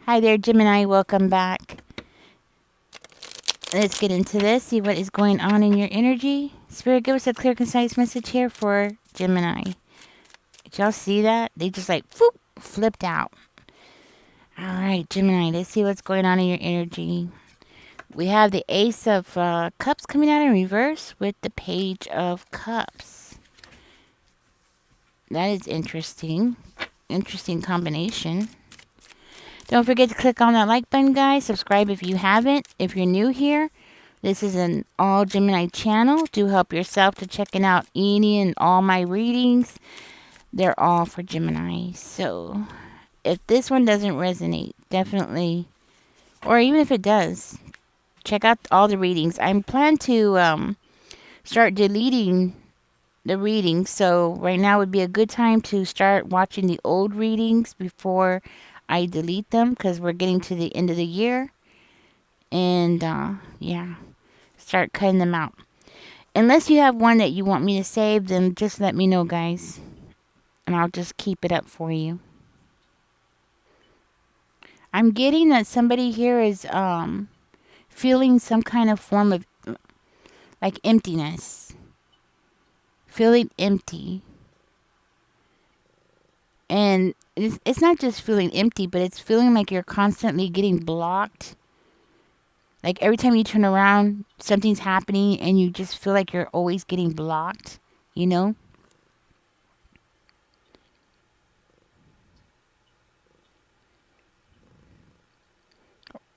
Hi there, Gemini. Welcome back. Let's get into this. See what is going on in your energy. Spirit, give us a clear, concise message here for Gemini. Did y'all see that? They just like whoop, flipped out. All right, Gemini. Let's see what's going on in your energy. We have the Ace of Cups coming out in reverse with the Page of Cups. That is interesting. Interesting combination. Don't forget to click on that like button, guys. Subscribe if you haven't. If you're new here, this is an all Gemini channel. Do help yourself to checking out any and all my readings. They're all for Gemini. So if this one doesn't resonate, definitely, or even if it does, check out all the readings. I'm planning to start deleting the readings. So right now would be a good time to start watching the old readings before I delete them, because we're getting to the end of the year. And yeah, start cutting them out. Unless you have one that you want me to save, then just let me know, guys. And I'll just keep it up for you. I'm getting that somebody here is feeling some kind of form of like emptiness. Feeling empty. And it's not just feeling empty, but it's feeling like you're constantly getting blocked. Like every time you turn around, something's happening and you just feel like you're always getting blocked, you know?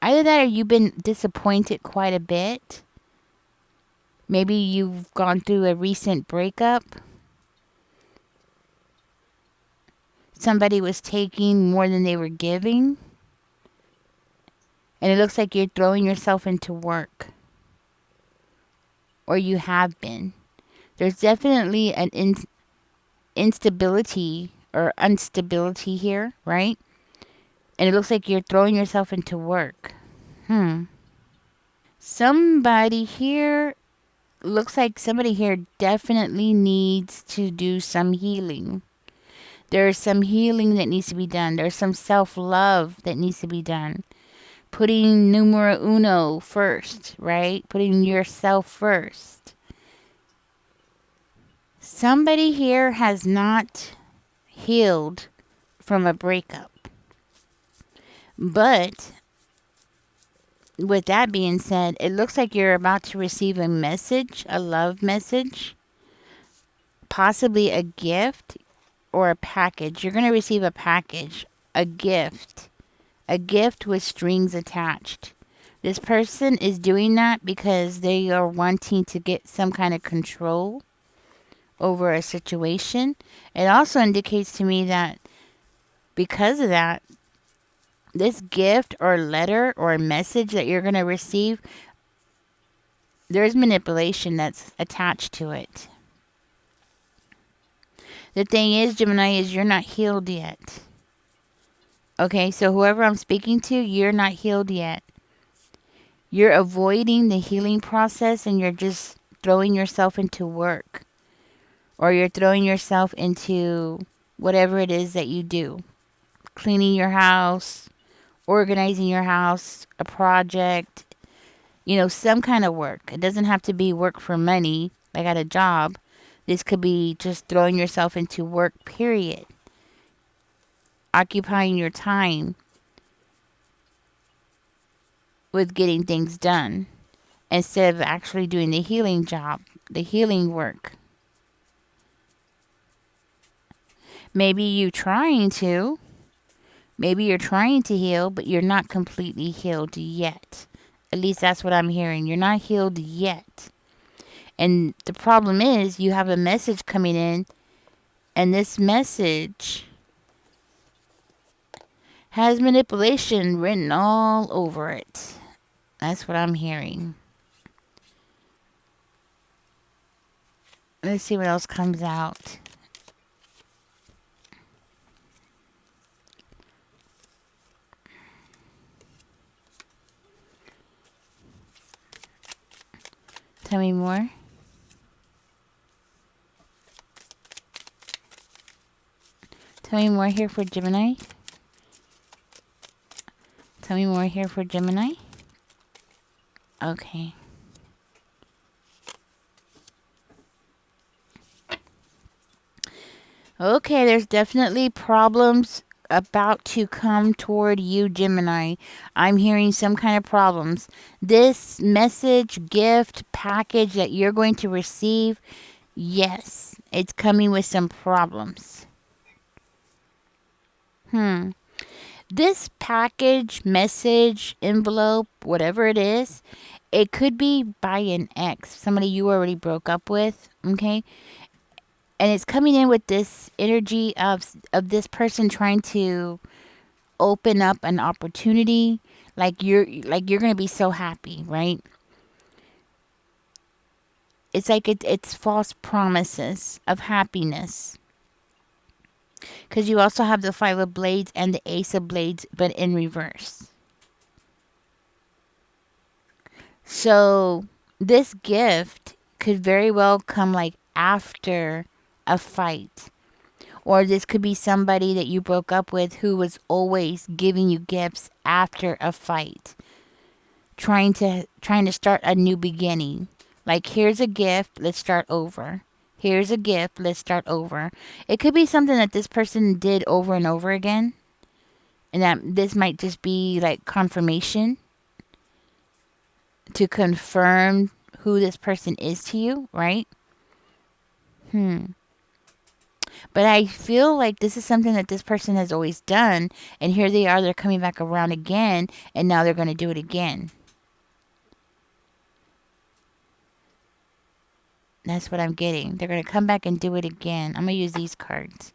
Either that or you've been disappointed quite a bit. Maybe you've gone through a recent breakup. Somebody was taking more than they were giving. And it looks like you're throwing yourself into work. Or you have been. There's definitely an instability or instability here, right? And it looks like you're throwing yourself into work. Somebody here, looks like somebody here definitely needs to do some healing. There's some healing that needs to be done. There's some self-love that needs to be done. Putting numero uno first, right? Putting yourself first. Somebody here has not healed from a breakup. But with that being said, it looks like you're about to receive a message, a love message, possibly a gift or a package. You're going to receive a package, a gift with strings attached. This person is doing that because they are wanting to get some kind of control over a situation. It also indicates to me that because of that, this gift or letter or message that you're going to receive, there's manipulation that's attached to it. The thing is, Gemini, is you're not healed yet. Okay, so whoever I'm speaking to, you're not healed yet. You're avoiding the healing process and you're just throwing yourself into work. Or you're throwing yourself into whatever it is that you do. Cleaning your house, organizing your house, a project, some kind of work. It doesn't have to be work for money, like at a job. This could be just throwing yourself into work, period. Occupying your time with getting things done instead of actually doing the healing job, the healing work. Maybe you're trying to heal, but you're not completely healed yet. At least that's what I'm hearing. You're not healed yet. And the problem is you have a message coming in, and this message has manipulation written all over it. That's what I'm hearing. Let's see what else comes out. Tell me more. Tell me more here for Gemini. Tell me more here for Gemini. Okay. Okay, there's definitely problems about to come toward you, Gemini. I'm hearing some kind of problems. This message, gift, package that you're going to receive, yes, it's coming with some problems. This package, message, envelope, whatever it is, it could be by an ex, somebody you already broke up with, okay? And it's coming in with this energy of this person trying to open up an opportunity, like you're going to be so happy, right? It's like it's false promises of happiness. Because you also have the Five of Blades and the Ace of Blades, but in reverse. So this gift could very well come like after a fight. Or this could be somebody that you broke up with who was always giving you gifts after a fight. Trying to start a new beginning. Like, here's a gift, let's start over. Here's a gift, let's start over. It could be something that this person did over and over again. And that this might just be like confirmation to confirm who this person is to you, right? But I feel like this is something that this person has always done, and here they are, they're coming back around again, and now they're going to do it again. That's what I'm getting. They're going to come back and do it again. I'm going to use these cards.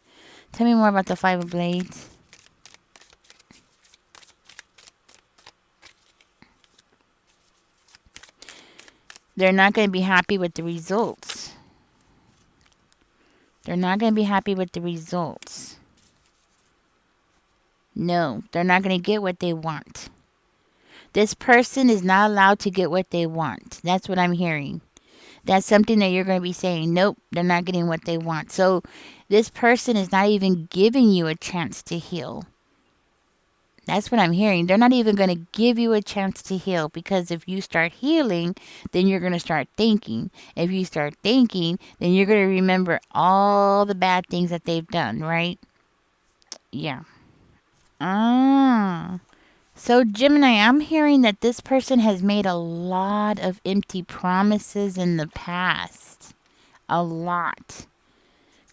Tell me more about the Five of Blades. They're not going to be happy with the results. They're not going to be happy with the results. No, they're not going to get what they want. This person is not allowed to get what they want. That's what I'm hearing. That's something that you're going to be saying, nope, they're not getting what they want. So this person is not even giving you a chance to heal. That's what I'm hearing. They're not even going to give you a chance to heal, because if you start healing, then you're going to start thinking. If you start thinking, then you're going to remember all the bad things that they've done, right? Yeah. So Gemini, I'm hearing that this person has made a lot of empty promises in the past. A lot.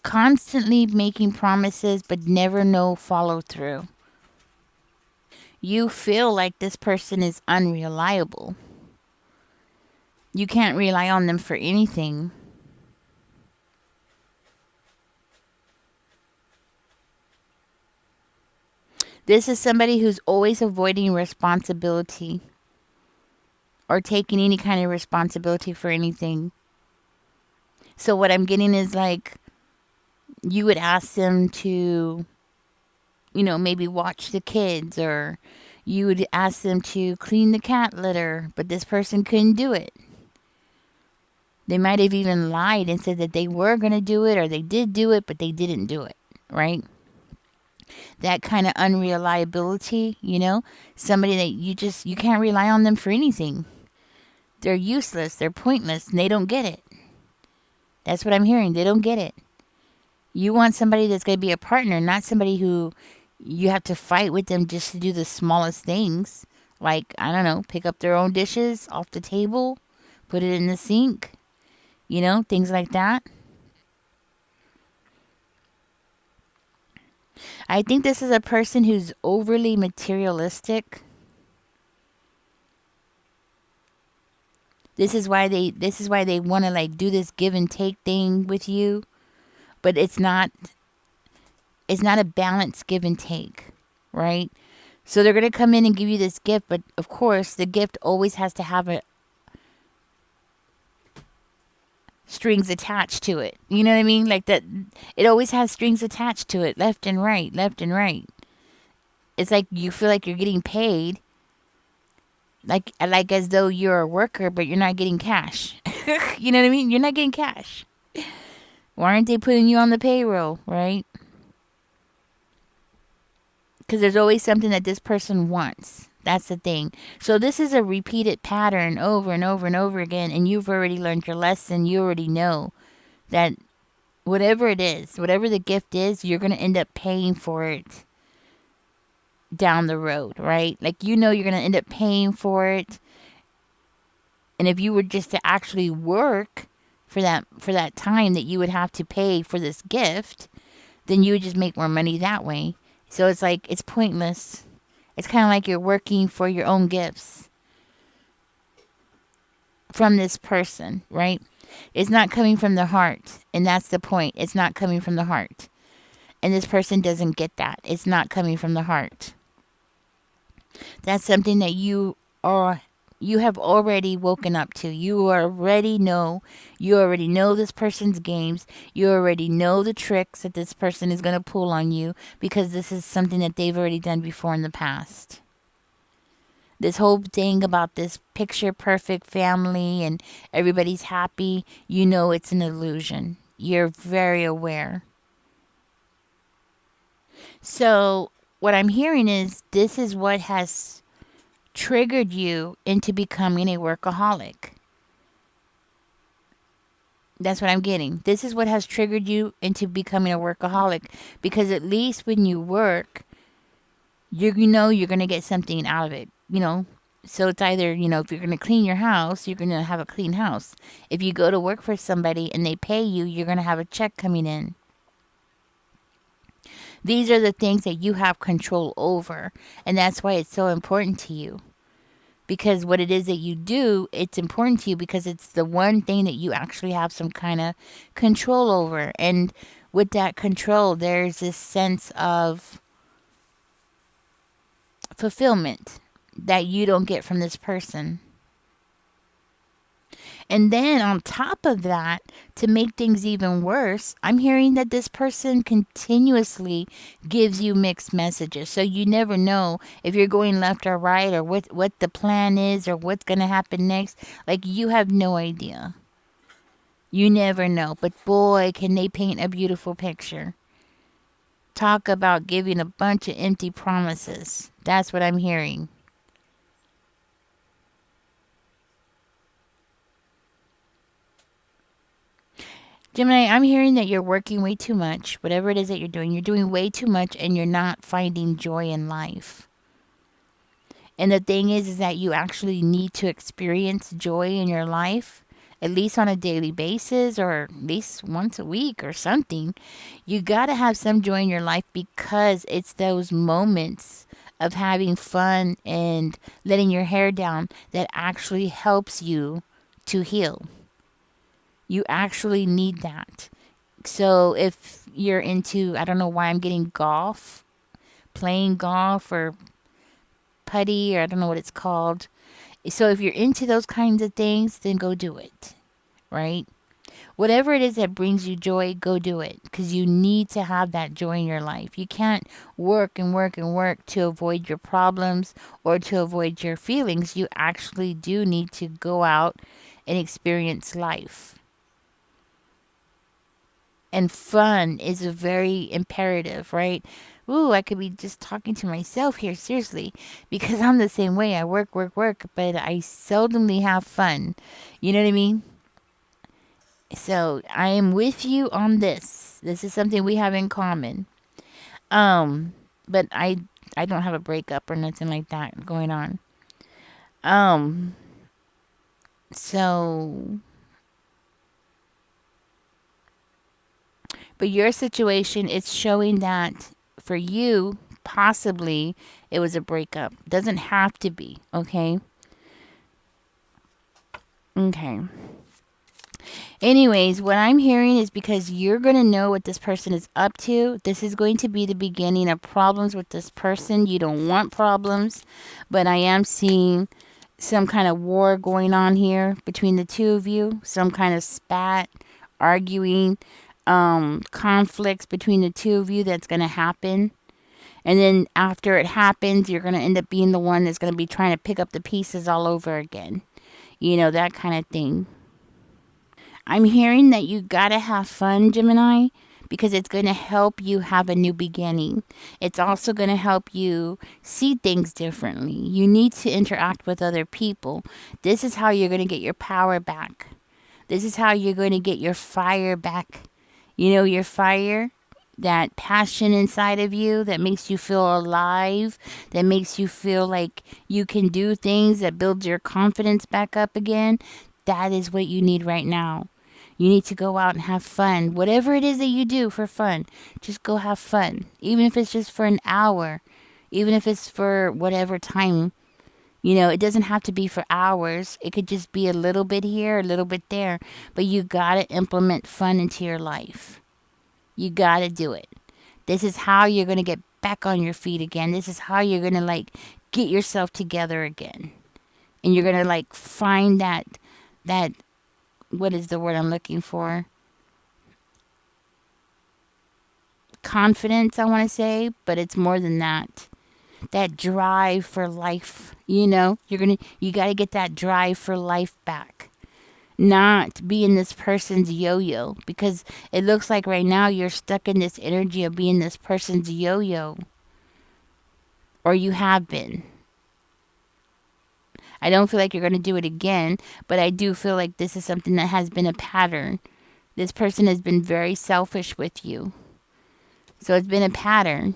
Constantly making promises but never no follow through. You feel like this person is unreliable. You can't rely on them for anything. This is somebody who's always avoiding responsibility or taking any kind of responsibility for anything. So what I'm getting is like, you would ask them to, maybe watch the kids, or you would ask them to clean the cat litter, but this person couldn't do it. They might have even lied and said that they were going to do it, or they did do it, but they didn't do it, right? That kind of unreliability, somebody that you can't rely on them for anything. They're useless, they're pointless, and they don't get it. That's what I'm hearing. They don't get it. You want somebody that's going to be a partner, not somebody who you have to fight with them just to do the smallest things. Like, I don't know, pick up their own dishes off the table, put it in the sink, things like that. I think this is a person who's overly materialistic. This is why they want to like do this give and take thing with you, but it's not a balanced give and take, right? So they're going to come in and give you this gift, but of course the gift always has to have a strings attached to it. You know what I mean? Like that, it always has strings attached to it, left and right, left and right. It's like you feel like you're getting paid, like as though you're a worker, but you're not getting cash. You know what I mean? You're not getting cash. Why aren't they putting you on the payroll, right? Because there's always something that this person wants That's the thing. So this is a repeated pattern over and over and over again, and you've already learned your lesson. You already know that whatever it is, whatever the gift is, you're going to end up paying for it down the road, right? Like, you know, you're going to end up paying for it. And if you were just to actually work for that time that you would have to pay for this gift, then you would just make more money that way. So it's like, it's pointless. It's kind of like you're working for your own gifts from this person, right? It's not coming from the heart. And that's the point. It's not coming from the heart. And this person doesn't get that. It's not coming from the heart. That's something that you have already woken up to. You already know this person's games. You already know the tricks that this person is going to pull on you, because this is something that they've already done before in the past. This whole thing about this picture perfect family and everybody's happy, you know it's an illusion. You're very aware. So what I'm hearing is this is what has triggered you into becoming a workaholic. That's what I'm getting. This is what has triggered you into becoming a workaholic, because at least when you work, you know you're going to get something out of it, you know. So it's either, you know, if you're going to clean your house, you're going to have a clean house. If you go to work for somebody and they pay you, you're going to have a check coming in. These are the things that you have control over, and that's why it's so important to you. Because what it is that you do, it's important to you because it's the one thing that you actually have some kind of control over. And with that control, there's this sense of fulfillment that you don't get from this person. And then on top of that, to make things even worse, I'm hearing that this person continuously gives you mixed messages. So you never know if you're going left or right, or what the plan is, or what's going to happen next. Like, you have no idea. You never know. But boy, can they paint a beautiful picture. Talk about giving a bunch of empty promises. That's what I'm hearing. Gemini, I'm hearing that you're working way too much. Whatever it is that you're doing way too much, and you're not finding joy in life. And the thing is that you actually need to experience joy in your life, at least on a daily basis, or at least once a week or something. You got to have some joy in your life, because it's those moments of having fun and letting your hair down that actually helps you to heal. You actually need that. So if you're into, I don't know why I'm getting golf, playing golf or putty, or I don't know what it's called. So if you're into those kinds of things, then go do it, right? Whatever it is that brings you joy, go do it, because you need to have that joy in your life. You can't work and work and work to avoid your problems or to avoid your feelings. You actually do need to go out and experience life. And fun is a very imperative, right? Ooh, I could be just talking to myself here, seriously, because I'm the same way. I work, but I seldomly have fun. You know what I mean? So I am with you on this. This is something we have in common. But I don't have a breakup or nothing like that going on. So, but your situation, it's showing that for you, possibly it was a breakup. Doesn't have to be, okay? Okay. Anyways, what I'm hearing is because you're going to know what this person is up to. This is going to be the beginning of problems with this person. You don't want problems, but I am seeing some kind of war going on here between the two of you. Some kind of spat, arguing, conflicts between the two of you that's going to happen. And then after it happens, you're going to end up being the one that's going to be trying to pick up the pieces all over again. You know, that kind of thing. I'm hearing that you got to have fun, Gemini, because it's going to help you have a new beginning. It's also going to help you see things differently. You need to interact with other people. This is how you're going to get your power back. This is how you're going to get your fire back. You know, your fire, that passion inside of you that makes you feel alive, that makes you feel like you can do things, that builds your confidence back up again. That is what you need right now. You need to go out and have fun. Whatever it is that you do for fun, just go have fun. Even if it's just for an hour, even if it's for whatever time. You know, it doesn't have to be for hours. It could just be a little bit here, a little bit there. But you got to implement fun into your life. You got to do it. This is how you're going to get back on your feet again. This is how you're going to like get yourself together again. And you're going to like find that what is the word I'm looking for? Confidence, I want to say, but it's more than that. That drive for life, you know? You got to get that drive for life back. Not being this person's yo-yo, because it looks like right now you're stuck in this energy of being this person's yo-yo, or you have been. I don't feel like you're going to do it again, but I do feel like this is something that has been a pattern. This person has been very selfish with you, so it's been a pattern.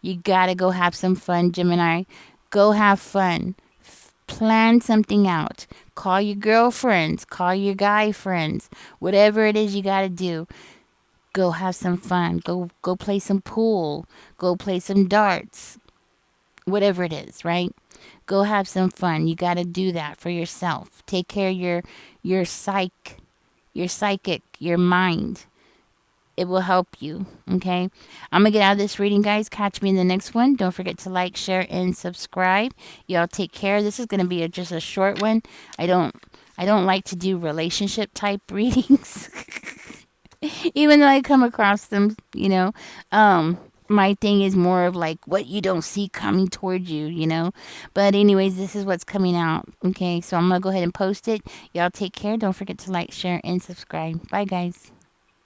You gotta go have some fun, Gemini. Go have fun. Plan something out. Call your girlfriends. Call your guy friends. Whatever it is you gotta do. Go have some fun. Go play some pool. Go play some darts. Whatever it is, right? Go have some fun. You gotta do that for yourself. Take care of your psychic, your mind. It will help you, okay? I'm going to get out of this reading, guys. Catch me in the next one. Don't forget to like, share, and subscribe. Y'all take care. This is going to be just a short one. I don't like to do relationship type readings. Even though I come across them, you know. My thing is more of like what you don't see coming towards you, you know. But anyways, this is what's coming out, okay? So I'm going to go ahead and post it. Y'all take care. Don't forget to like, share, and subscribe. Bye, guys.